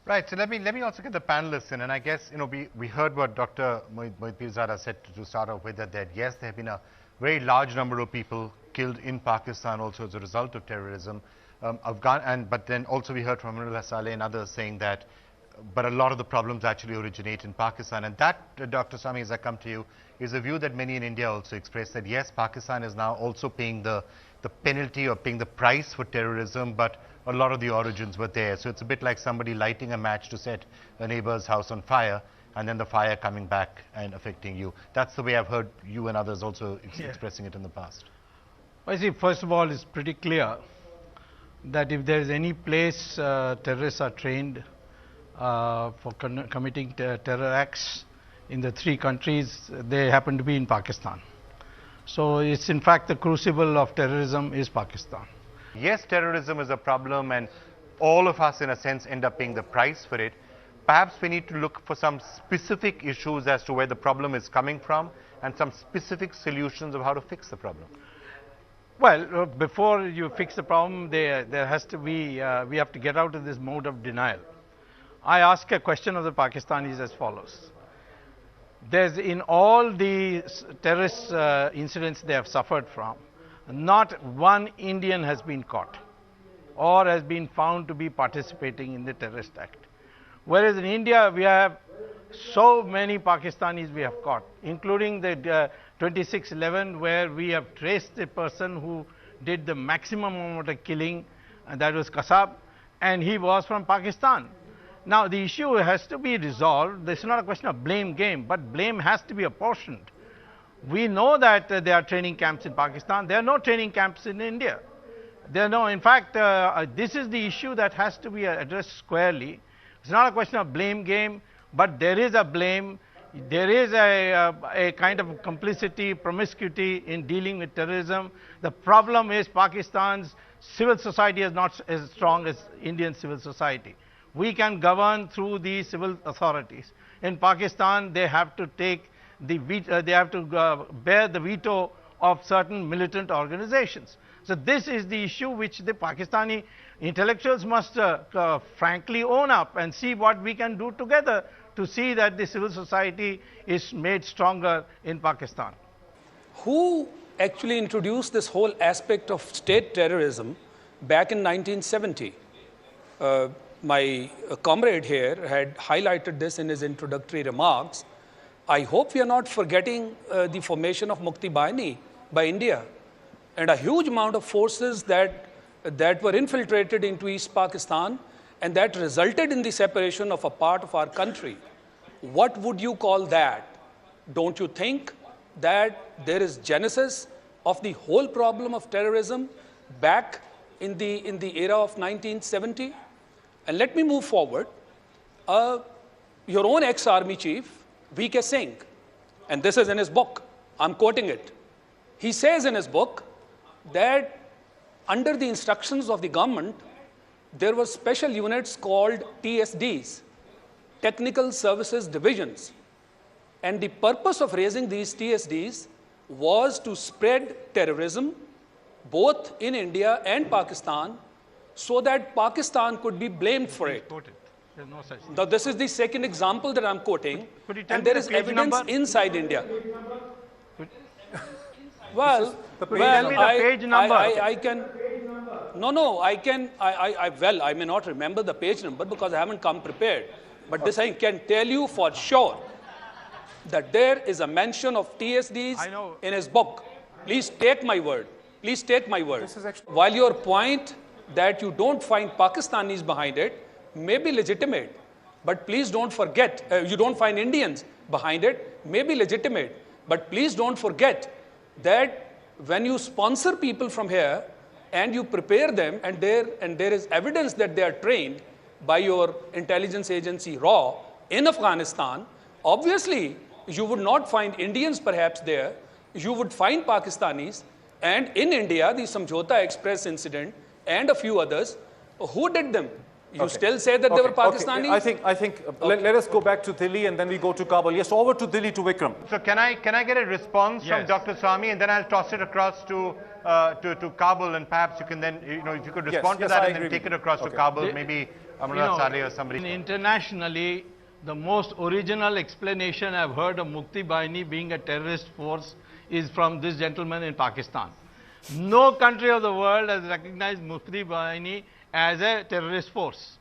Right. So let me also get the panelists in, and I guess we heard what Dr. Mohit Pirzada said to start off with, that yes, there have been a very large number of people killed in Pakistan also as a result of terrorism. But then also we heard from Amrullah Saleh and others saying that, but a lot of the problems actually originate in Pakistan, and that, Dr. Swamy, as I come to you, is a view that many in India also express, that yes, Pakistan is now also paying the penalty or paying the price for terrorism, but a lot of the origins were there. So it's a bit like somebody lighting a match to set a neighbor's house on fire, and then the fire coming back and affecting you. That's the way I've heard you and others also expressing it in the past. I see, first of all, it's pretty clear that if there is any place terrorists are trained for committing terror acts in the three countries, they happen to be in Pakistan. So it's in fact the crucible of terrorism is Pakistan. Yes, terrorism is a problem, and all of us in a sense end up paying the price for it. Perhaps we need to look for some specific issues as to where the problem is coming from and some specific solutions of how to fix the problem. Well, before you fix the problem, there has to be, we have to get out of this mode of denial. I ask a question of the Pakistanis as follows. There's in all the terrorist incidents they have suffered from, not one Indian has been caught or has been found to be participating in the terrorist act. Whereas in India, we have so many Pakistanis we have caught, including the 2611, where we have traced the person who did the maximum amount of killing, and that was Kasab, and he was from Pakistan. Now, the issue has to be resolved. This is not a question of blame game, but blame has to be apportioned. We know that there are training camps in Pakistan. There are no training camps in India. There are no, in fact, this is the issue that has to be addressed squarely. It's not a question of blame game, but there is a blame. There is a kind of complicity, promiscuity in dealing with terrorism. The problem is Pakistan's civil society is not as strong as Indian civil society. We can govern through the civil authorities. In Pakistan, they have to take the they have to bear the veto of certain militant organizations. So this is the issue which the Pakistani intellectuals must frankly own up and see what we can do together to see that the civil society is made stronger in Pakistan. Who actually introduced this whole aspect of state terrorism back in 1970? My comrade here had highlighted this in his introductory remarks. I hope we are not forgetting the formation of Mukti Bahini by India and a huge amount of forces that were infiltrated into East Pakistan and that resulted in the separation of a part of our country. What would you call that? Don't you think that there is genesis of the whole problem of terrorism back in the era of 1970? And let me move forward. Your own ex-army chief, V.K. Singh, and this is in his book, I'm quoting it. He says in his book that under the instructions of the government, there were special units called TSDs, Technical Services Divisions. And the purpose of raising these TSDs was to spread terrorism both in India and Pakistan so that Pakistan could be blamed for it. No such thing. Now, this is the second example that I'm quoting, could you tell and me there the is page evidence number? inside India. Well, Tell me the page number. I can. No, I can. Well, I may not remember the page number because I haven't come prepared. But this I can tell you for sure that there is a mention of TSDs in his book. Please take my word. Please take my word. While your point that you don't find Pakistanis behind it may be legitimate, but please don't forget, you don't find Indians behind it, may be legitimate, but please don't forget that when you sponsor people from here and you prepare them and there is evidence that they are trained by your intelligence agency RAW in Afghanistan, obviously you would not find Indians perhaps there, you would find Pakistanis, and in India, the Samjhota Express incident and a few others, who did them? You still say that they were Pakistanis? I think let us go back to Delhi and then we go to Kabul. Yes, over to Delhi to Vikram. So can I get a response from Dr. Swamy, and then I'll toss it across to Kabul, and perhaps you can then, if you could respond to that and then take it across to Kabul, maybe Amrnath Saleh or somebody. Internationally, the most original explanation I've heard of Mukti Bahini being a terrorist force is from this gentleman in Pakistan. No country of the world has recognized Mukti Bahini as a terrorist force.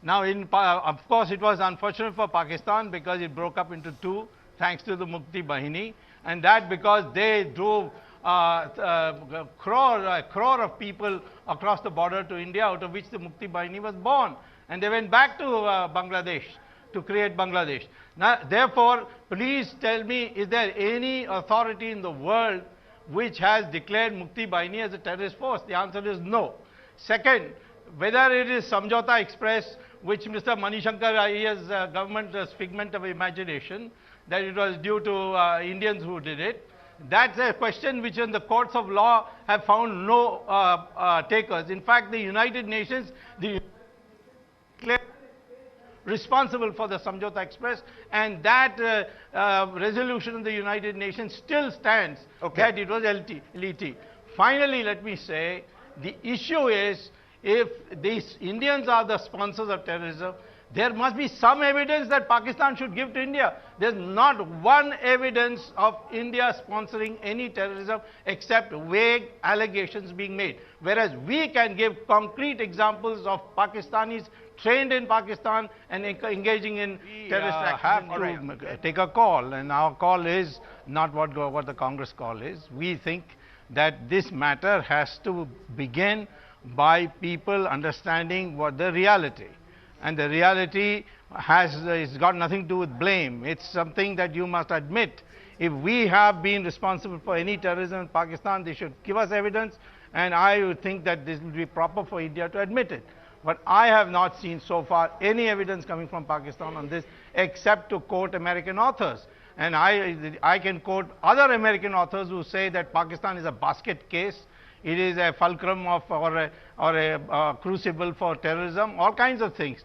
Now, of course, it was unfortunate for Pakistan because it broke up into two, thanks to the Mukti Bahini, and that because they drove a crore of people across the border to India, out of which the Mukti Bahini was born, and they went back to Bangladesh to create Bangladesh. Now, therefore, please tell me, is there any authority in the world which has declared Mukti Bahini as a terrorist force? The answer is no. Second, whether it is Samjhauta Express, which Mr. Manishankar, he has government figment of imagination, that it was due to Indians who did it. That's a question which in the courts of law have found no takers. In fact, the United Nations declared responsible for the Samjhauta Express, and that resolution of the United Nations still stands, that it was LT. Finally, let me say, the issue is, if these Indians are the sponsors of terrorism, there must be some evidence that Pakistan should give to India. There's not one evidence of India sponsoring any terrorism except vague allegations being made. Whereas we can give concrete examples of Pakistanis trained in Pakistan and engaging in terrorist actions. We have to take a call, and our call is not what the Congress call is. We think that this matter has to begin by people understanding what the reality. And the reality it's got nothing to do with blame. It's something that you must admit. If we have been responsible for any terrorism in Pakistan, they should give us evidence, and I would think that this would be proper for India to admit it. But I have not seen so far any evidence coming from Pakistan on this, except to quote American authors. And I can quote other American authors who say that Pakistan is a basket case. It is a fulcrum of or a crucible for terrorism, all kinds of things.